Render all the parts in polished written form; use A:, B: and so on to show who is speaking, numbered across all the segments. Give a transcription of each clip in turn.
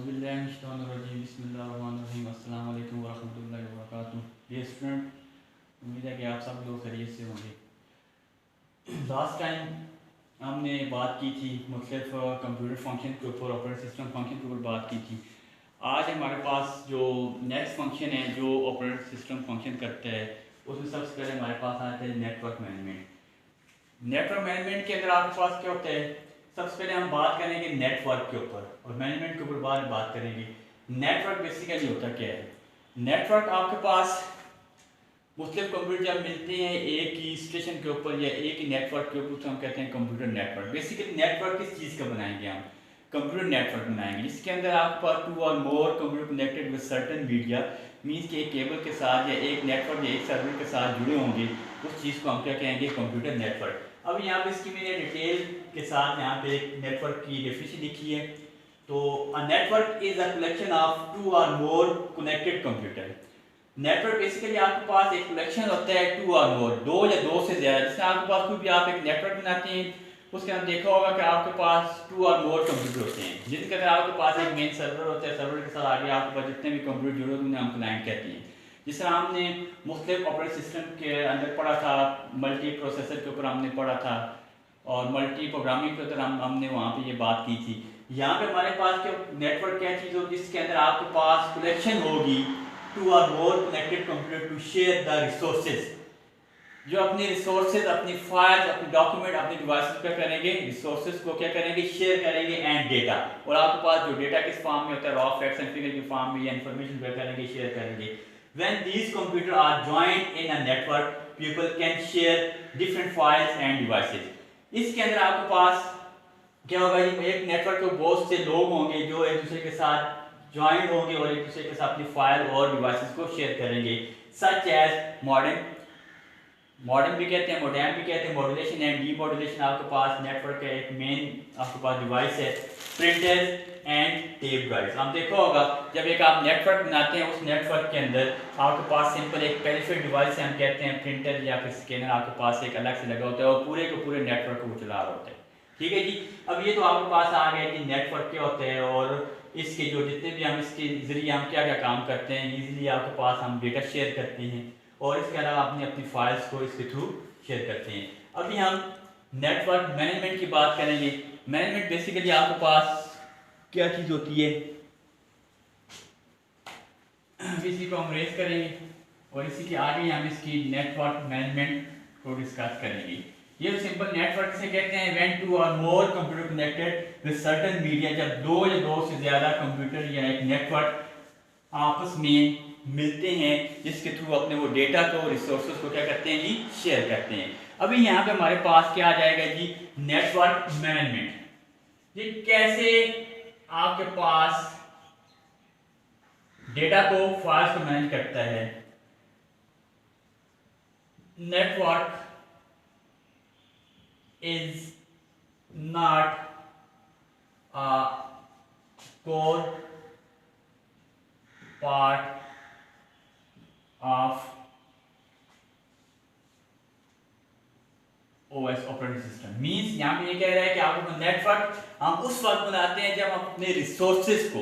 A: औज़ुबिल्लाहिमिनश्शैतानिर्रजीम बिस्मिल्लाहिर्रहमानिर्रहीम अस्सलाम वालेकुम वरहमतुल्लाहि वबरकातुहू। डियर स्टूडेंट, उम्मीद है कि आप सब लोग खैरियत से होंगे। लास्ट टाइम हमने बात की थी मुख्तलिफ कंप्यूटर फंक्शन के ऊपर, ऑपरेटिंग सिस्टम फंक्शन के ऊपर बात की थी। आज हमारे पास जो नेक्स्ट फंक्शन है जो ऑपरेटिंग सिस्टम फंक्शन करता है, उसमें सबसे पहले हमारे पास आता है नेटवर्क मैनेजमेंट। नेटवर्क मैनेजमेंट के अंदर आपके पास क्या होता है? सबसे पहले हम बात करेंगे नेटवर्क के ऊपर और मैनेजमेंट के ऊपर बाद में बात करेंगे। नेटवर्क बेसिकली होता क्या है? नेटवर्क आपके पास मुख्तलिफ कंप्यूटर जब मिलते हैं एक ही स्टेशन के ऊपर या एक ही नेटवर्क के ऊपर, तो हम कहते हैं कंप्यूटर नेटवर्क। बेसिकली नेटवर्क किस चीज़ का बनाएंगे? हम कंप्यूटर नेटवर्क बनाएंगे जिसके अंदर आपके पास टू और more computer connected with certain media, means के एक केबल के साथ या एक नेटवर्क या एक सर्वर के साथ जुड़े होंगे, उस चीज़ को हम क्या कहेंगे? Computer network. अब यहाँ पे इसकी मैंने डिटेल के साथ यहाँ पे एक नेटवर्क की डेफिनेशन लिखी है। तो a network is a collection of two और more connected computer. Network basically आपके पास एक कलेक्शन होता है टू और मोर, दो या दो से ज़्यादा। जैसे आपके पास कोई भी आप एक नेटवर्क बनाते हैं, उसके अंदर देखा होगा कि आपके पास टू और मोर कंप्यूटर होते हैं, जिनके अंदर आपके पास एक मेन सर्वर होता है, सर्वर के साथ आगे आपके पास जितने भी कंप्यूटर जुड़े होते हैं हम क्लाइंट कहते हैं। जिस तरह हमने मुख्तलिफ ऑपरेटिंग सिस्टम के अंदर पढ़ा था, मल्टी प्रोसेसर के ऊपर हमने पढ़ा था और मल्टी प्रोग्रामिंग के ऊपर हमने वहाँ पे ये बात की थी। यहाँ पे हमारे पास क्या नेटवर्क क्या चीज़ होगी? जिसके अंदर आपके पास कलेक्शन होगी टू और more connected computer to share the resources. जो अपने रिसोर्सेज, अपनी फाइल्स, अपने डॉक्यूमेंट, अपने डिवाइसेस पे करेंगे, रिसोर्सेज को क्या करेंगे? शेयर करेंगे एंड डेटा। और आपके पास जो डेटा किस फॉर्म में होता है? रॉ फैक्ट्स एंड फिगर की फॉर्म में या इंफॉर्मेशन पे करेंगे, शेयर करेंगे। When these computers are joined in a network, people can share different files and devices. इसके अंदर आपके पास क्या होगा जी? एक नेटवर्क में बहुत से लोग होंगे जो एक दूसरे के साथ ज्वाइन होंगे और एक दूसरे के साथ अपनी फाइल और डिवाइसेस को शेयर करेंगे। सच एज मॉडेम भी कहते हैं, मोडेम भी कहते हैं, मॉड्यूलेशन एंड डीमॉड्यूलेशन। आपके पास नेटवर्क का एक मेन आपके पास डिवाइस है, प्रिंटर्स एंड टेप ड्राइव्स। आप देखा होगा जब एक आप नेटवर्क बनाते हैं, उस नेटवर्क के अंदर आपके पास सिंपल एक पेरिफेरल डिवाइस है, हम कहते हैं प्रिंटर या फिर स्कैनर, आपके पास एक अलग से लगा होता है और पूरे के पूरे नेटवर्क को चला रहा होता है। ठीक है जी। अब ये तो आपके पास आ गया कि नेटवर्क क्या होते हैं और इसके जो जितने भी हम इसके जरिए हम क्या क्या काम करते हैं। इजीली आपके पास हम डेटा शेयर करते हैं और इसके अलावा अपनी अपनी फाइल्स को इसके थ्रू शेयर करते हैं। अभी हम नेटवर्क मैनेजमेंट की बात करेंगे। मैनेजमेंट बेसिकली आपके पास क्या चीज़ होती है, इसी को हम रेस करेंगे और इसी के आगे हम इसकी नेटवर्क मैनेजमेंट को डिस्कस करेंगे। ये सिंपल नेटवर्क से कहते हैं व्हेन टू और more computer connected with certain media, जब दो या दो से ज़्यादा कंप्यूटर या एक नेटवर्क आपस में मिलते हैं जिसके थ्रू अपने वो डेटा को, रिसोर्सेज को क्या करते हैं जी? शेयर करते हैं। अभी यहाँ पे हमारे पास क्या आ जाएगा जी? Network management. ये कैसे आपके पास डेटा को, फाइल्स को मैनेज करता है। Network is not a core part of OS operating system. Means यहाँ पे ये कह रहा है कि आपको नेटवर्क हम उस वक्त बनाते हैं जब हम अपने रिसोर्सेज को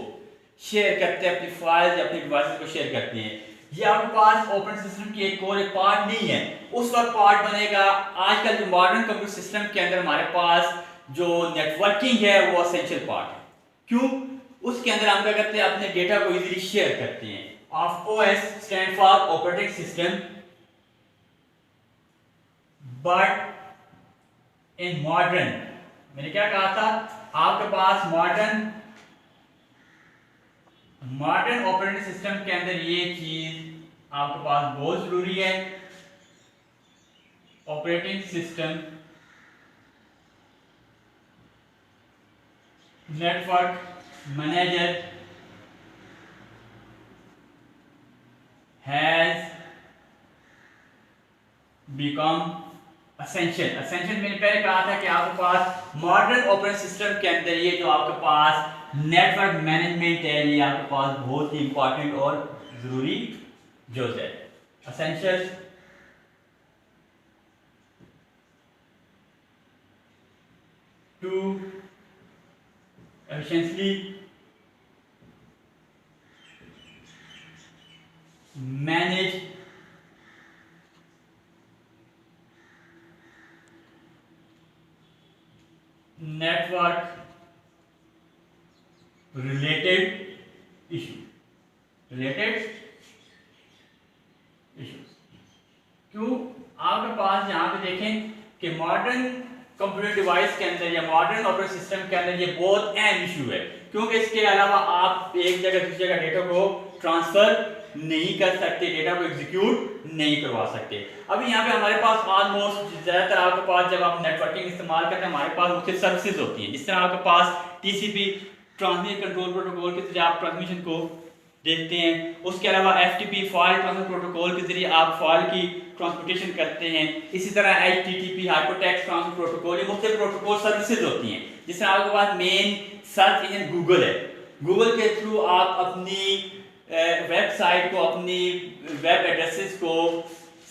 A: शेयर करते हैं, अपनी फाइल्स या अपने डिवाइसेस को शेयर करते हैं। ये आपके पास ऑपरेटिंग सिस्टम की एक और एक पार्ट नहीं है, उस वक्त पार्ट बनेगा। आजकल जो मॉडर्न कंप्यूटर सिस्टम के अंदर हमारे पास जो नेटवर्किंग है वो एसेंशियल पार्ट है। क्यों? उसके अंदर हम क्या करते हैं? अपने डेटा को इजीली शेयर करते हैं। Of OS stand for operating system, but in modern, मैंने क्या कहा था? आपके पास मॉडर्न ऑपरेटिंग सिस्टम के अंदर ये चीज आपके पास बहुत जरूरी है। Operating system network manager has become essential. Essential मैंने पहले कहा था कि आपके पास मॉडर्न ऑपरेटिंग सिस्टम के अंदर ये जो आपके पास नेटवर्क मैनेजमेंट है, ये आपके पास बहुत ही इंपॉर्टेंट और जरूरी जुज़ है। Essential to efficiently manage network related issue, क्यों आपके पास यहाँ पे देखें कि मॉडर्न कंप्यूटर डिवाइस के अंदर या मॉडर्न ऑपरेटिंग सिस्टम के अंदर ये बहुत अहम इशू है, क्योंकि इसके अलावा आप एक जगह दूसरी जगह डेटा को ट्रांसफर नहीं कर सकते, डेटा को एग्जीक्यूट नहीं करवा सकते। अभी यहाँ पे हमारे पास ऑलमोस्ट ज़्यादातर आपके पास जब आप नेटवर्किंग इस्तेमाल करते हैं हमारे पास मुख्तलिफ सर्विसेज होती हैं, जिस तरह आपके पास टीसीपी ट्रांसमिशन कंट्रोल प्रोटोकॉल के जरिए आप ट्रांसमिशन को देखते हैं, उसके अलावा एफटीपी फाइल ट्रांसफर प्रोटोकॉल के जरिए आप फाइल की ट्रांसपोर्टेशन करते हैं, इसी तरह एचटीटीपी हाइपरटेक्स्ट ट्रांसफर प्रोटोकॉल, ये मुख्तलिफ प्रोटोकॉल सर्विसेज होती हैं। जिस तरह आपके पास मेन सर्च इंजन गूगल है, गूगल के थ्रू आप अपनी वेबसाइट को, अपनी वेब एड्रेसेस को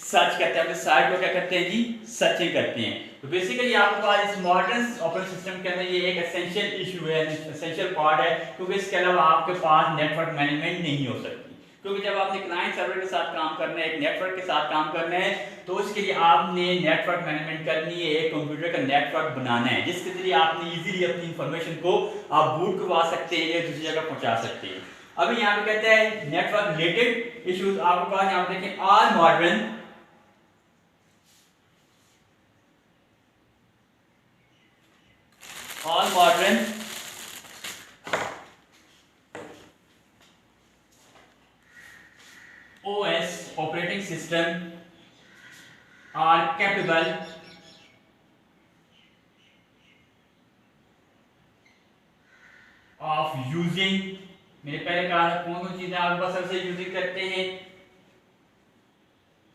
A: सर्च करते हैं, अपने साइट को क्या करते हैं जी, सर्चिंग करते हैं। तो बेसिकली आपके पास इस मॉडर्न ऑपरेटिंग सिस्टम के अंदर ये एक एसेंशियल इशू है, एसेंशियल पार्ट है, क्योंकि इसके अलावा आपके पास नेटवर्क मैनेजमेंट नहीं हो सकती। क्योंकि जब आपने क्लाइंट सर्वर के साथ काम करना है, एक नेटवर्क के साथ काम करना है, तो उसके लिए आपने नेटवर्क मैनेजमेंट करनी है, एक कंप्यूटर का नेटवर्क बनाना है, जिसके जरिए आपने इजीली अपनी इंफॉर्मेशन को आप बूट करवा सकते हैं, एक दूसरी जगह पहुंचा सकते हैं। अभी यहाँ पे कहते हैं नेटवर्क रिलेटेड इश्यूज, आपके पास यहाँ पे देखें all modern OS operating system are capable of using, मैंने पहले कहा था कौन कौन चीजें आपके पास सबसे यूजिंग करते हैं,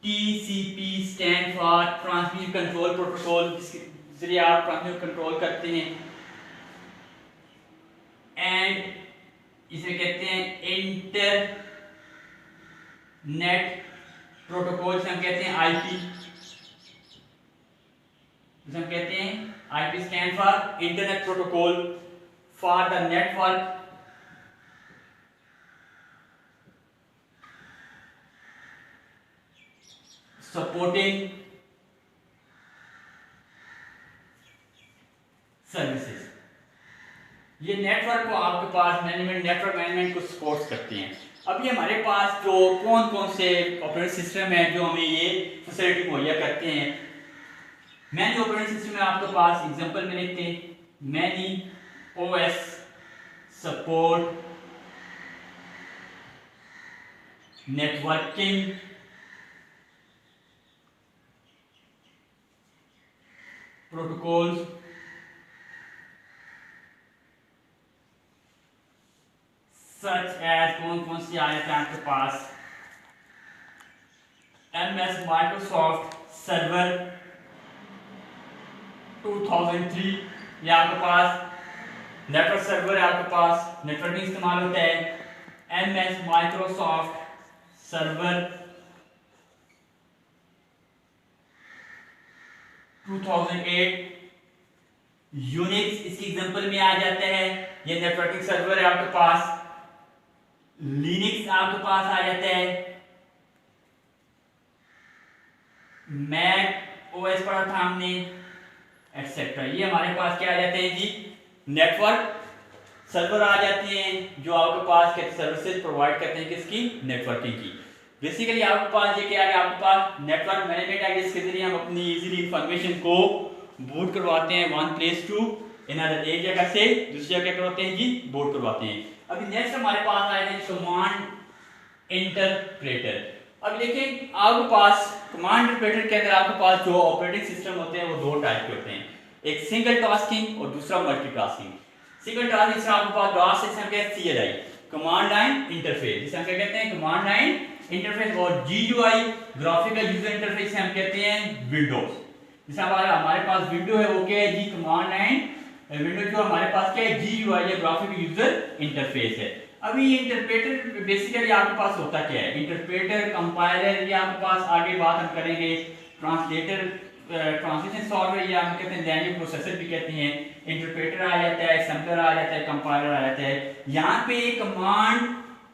A: TCP stand for transmission control protocol, जिसके जरिए आप ट्रांसमिशन कंट्रोल करते हैं, एंड इसे कहते हैं इंटरनेट प्रोटोकॉल, से हम कहते हैं आईपी, हम कहते हैं IP stand for internet protocol for the network supporting services. ये नेटवर्क को आपके पास नेटवर्क मैनेजमेंट को सपोर्ट करते हैं। अभी हमारे पास जो कौन कौन से ऑपरेटिंग सिस्टम है जो हमें ये फैसिलिटी मुहैया करते हैं, मैनी ऑपरेटिंग सिस्टम में आपके पास एग्जांपल में लिखते हैं, many OS support networking protocols such as कौन कौन सी आए थे आपके पास, MS माइक्रोसॉफ्ट सर्वर 2003, ये आपके पास नेटवर्क सर्वर है, आपके पास नेटवर्किंग इस्तेमाल होता है, MS माइक्रोसॉफ्ट सर्वर 2008, यूनिक्स इसकी एग्जांपल में आ जाते हैं, ये नेटवर्किंग सर्वर है आपके पास, लिनक्स आपके पास आ जाता है, मैक OS पढ़ा था हमने, एक्सेट्रा। ये हमारे पास क्या आ जाते हैं जी, नेटवर्क सर्वर आ जाते हैं, जो आपके पास क्या सर्विसेज प्रोवाइड करते हैं, किसकी, नेटवर्किंग की। बेसिकली आपके पास ये क्या है, आपके पास नेटवर्क मैनेजमेंट है, जिसके जरिए हम अपनी इजीली इंफॉर्मेशन को बूट करवाते हैं वन प्लेस टू अनदर, एक जगह से दूसरी जगह करवाते हैं जी, बूट करवाते हैं। अभी नेक्स्ट हमारे पास आए हैं कमांड इंटरप्रेटर। अब देखिए आपके पास कमांड इंटरप्रेटर के अंदर आपके पास जो ऑपरेटिंग सिस्टम होते हैं वो दो टाइप के होते हैं, एक सिंगल टास्किंग और दूसरा मल्टीटास्किंग। सिंगल टास्किंग जिसमें आपके पास ग्रास सिस्टम के CLI कमांड लाइन इंटरफेस, जिसे हम क्या कहते हैं, कमांड लाइन इंटरफेस, और GUI ग्राफिकल यूजर इंटरफेस से हम कहते हैं विंडोज। जैसे हमारे पास विंडो है वो क्या है जी, कमांड लाइन विंडो, जो हमारे पास क्या है GUI या ग्राफिकल यूजर इंटरफेस है। अभी ये इंटरप्रेटर बेसिकली आपके पास होता क्या है, इंटरप्रेटर, कंपाइलर, ये आपके पास आगे बात हम करेंगे, ट्रांसलेटर, ट्रांसलेशन सॉफ्टवेयर, या हम कहते हैं लैंग्वेज प्रोसेसर भी कहते हैं, इंटरप्रेटर आ जाता है, असेंबलर आ जाता है, कंपाइलर आ जाता है। यहाँ पे कमांड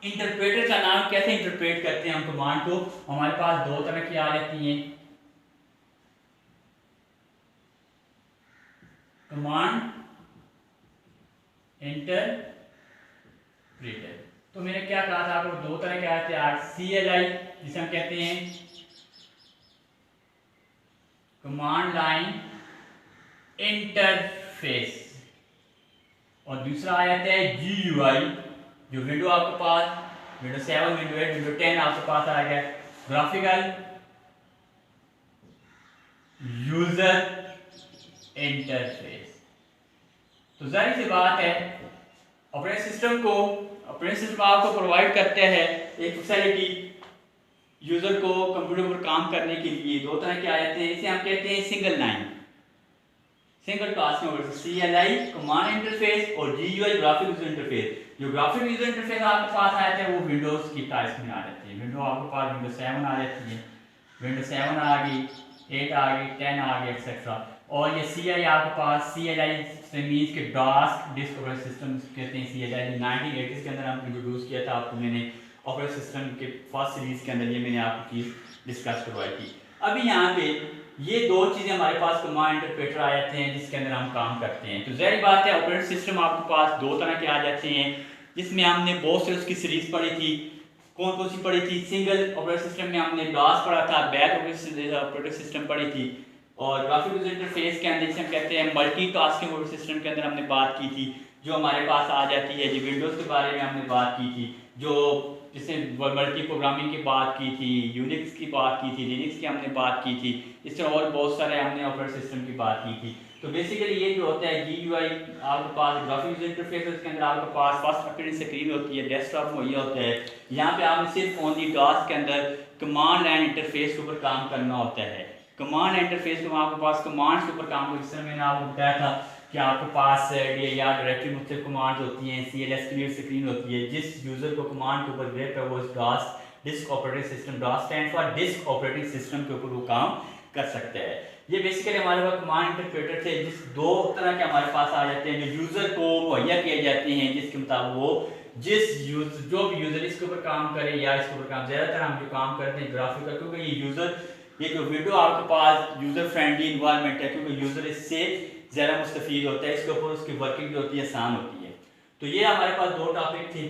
A: इंटरप्रेटर का नाम, कैसे इंटरप्रेट करते हैं हम कमांड को। हमारे पास दो तरह की आ जाती हैं कमांड इंटरप्रेटर। तो मैंने क्या कहा था आपको, दो तरह के आते हैं आज, CLI जिसे हम कहते हैं कमांड लाइन इंटरफेस, और दूसरा आ जाता है GUI, जो विंडो आपके पास विंडो 7, विंडो 8, विंडो 10 आपके पास आ गया, ग्राफिकल यूजर इंटरफेस। तो जाहिर सी बात है ऑपरेटिंग सिस्टम आपको प्रोवाइड करते हैं एक फैसिलिटी यूजर को कंप्यूटर पर काम करने के लिए। दो तरह के आ जाते हैं, इसे हम कहते हैं सिंगल टास्क में CLI कमांड इंटरफेस और GUI ग्राफिक यूजर इंटरफेस। जो ग्राफिक यूजर इंटरफेस आपके पास आ जाते हैं वो विंडोज की टाइप्स में आ जाती है। विंडो आपके पास विंडो 7 आ जाती है, विंडो 7 आ गई, 8 आ गई, 10 आ गई एक्सेट्रा। और ये CLI आपके पास, CLI से मीन्स के डिस्क ऑपरेटिंग सिस्टम कहते हैं। CLI 1980s के अंदर हम इंट्रोड्यूस किया था आपको मैंने, ऑपरेटिंग सिस्टम के फर्स्ट सीरीज के अंदर ये मैंने आपको चीज़ डिस्कस करवाई थी। अभी यहाँ पे ये दो चीज़ें हमारे पास कमांड इंटरप्रेटर आ जाते हैं जिसके अंदर हम काम करते हैं। तो जाहिर बात है ऑपरेटिंग सिस्टम आपके पास दो तरह के आ जाते हैं, जिसमें हमने बहुत से उसकी सीरीज पढ़ी थी। कौन कौन सी पढ़ी थी? सिंगल ऑपरेटिंग सिस्टम में हमने DOS पढ़ा था, बैच ऑपरेटिंग सिस्टम पढ़ी थी, और ग्राफिक यूजर इंटरफेस के अंदर जिसे हम कहते हैं मल्टीटास्किंग ऑपरेटिंग सिस्टम के अंदर हमने बात की थी, जो हमारे पास आ जाती है। जी विंडोज़ के बारे में हमने बात की थी, जो जिससे मल्टी प्रोग्रामिंग की बात की थी, यूनिक्स की बात की थी, लिनक्स की हमने बात की थी, इससे और बहुत सारे हमने ऑपरेटिंग सिस्टम की बात की थी। तो बेसिकली ये जो होता है GUI आपके पास ग्राफिक यूजर इंटरफेस, उसके अंदर आपके पास फर्स्ट अपीयरेंस स्क्रीन होती है, डेस्कटॉप मुहैया होता है। यहाँ पे आपने सिर्फ ओनली DOS के अंदर कमांड लाइन इंटरफेस के ऊपर काम करना होता है। कमांड इंटरफेस में आपके पास कमांड्स के ऊपर काम, जिस तरह मैंने आपको बताया था कि आपके पास या डायरेक्टली मुख्तलिफ कमांड्स होती हैं, CLS क्लियर स्क्रीन होती है। जिस यूज़र को कमांड के ऊपर ग्रिप है वो DOS disk operating system, DOS stand for disk operating system के ऊपर वो काम कर सकते हैं। ये बेसिकली हमारे पास कमांड इंटरप्रेटर थे, जिस दो तरह के हमारे पास आ जाते हैं, जो यूज़र को मुहैया किए जाते हैं, जिसके मुताबिक वो जो भी यूज़र इसके ऊपर काम करे या इसके ऊपर काम, ज़्यादातर हम जो काम करते हैं ग्राफिकल, क्योंकि ये जो विंडो आपके पास यूज़र फ्रेंडली इन्वायरमेंट है, क्योंकि यूज़र इससे ज़्यादा मुस्तफ़ीद होता है, इसके ऊपर उसकी वर्किंग जो होती है आसान होती है। तो ये हमारे पास दो टॉपिक थे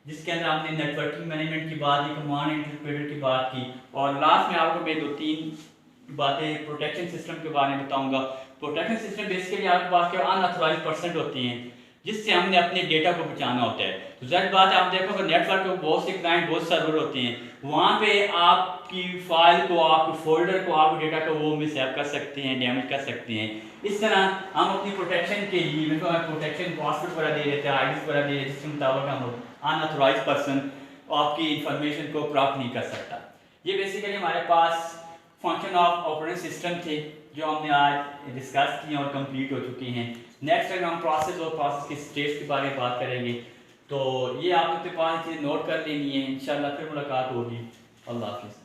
A: जिसके अंदर हमने नेटवर्किंग मैनेजमेंट की बात की, कमांड इंटरप्रेटर की बात की, और लास्ट में आपको मैं 2-3 बातें प्रोटेक्शन सिस्टम के बारे में बताऊंगा। प्रोटेक्शन सिस्टम बेसिकली आपके पास क्या अनऑथराइज्ड पर्सन होते हैं, जिससे हमने अपने डेटा को बचाना होता है। तो जाहिर बात है आप देखो नेटवर्क पे बहुत से क्लाइंट, बहुत सर्वर होते हैं, वहाँ पे आपकी फाइल को, आपके फोल्डर को, आपके डेटा को वो मिसहैप कर सकते हैं, डैमेज कर सकते हैं। इस तरह हम अपनी प्रोटेक्शन के लिए प्रोटेक्शन पासवर्ड वगैरह दे देते हैं, IDs वगैरह दे देते हैं, जिसके मुताबिक हम अनऑथराइज्ड पर्सन आपकी इंफॉर्मेशन को प्राप्त नहीं कर सकता। ये बेसिकली हमारे पास फंक्शन ऑफ ऑपरेटिंग सिस्टम थे जो हमने आज डिस्कस किए और कंप्लीट हो चुके हैं। नेक्स्ट टाइम हम प्रोसेस और प्रोसेस के स्टेज के बारे में बात करेंगे। तो ये आप अपने पास चीज़ें नोट कर लेनी है, इंशाल्लाह फिर मुलाकात होगी। अल्लाह हाफिज़।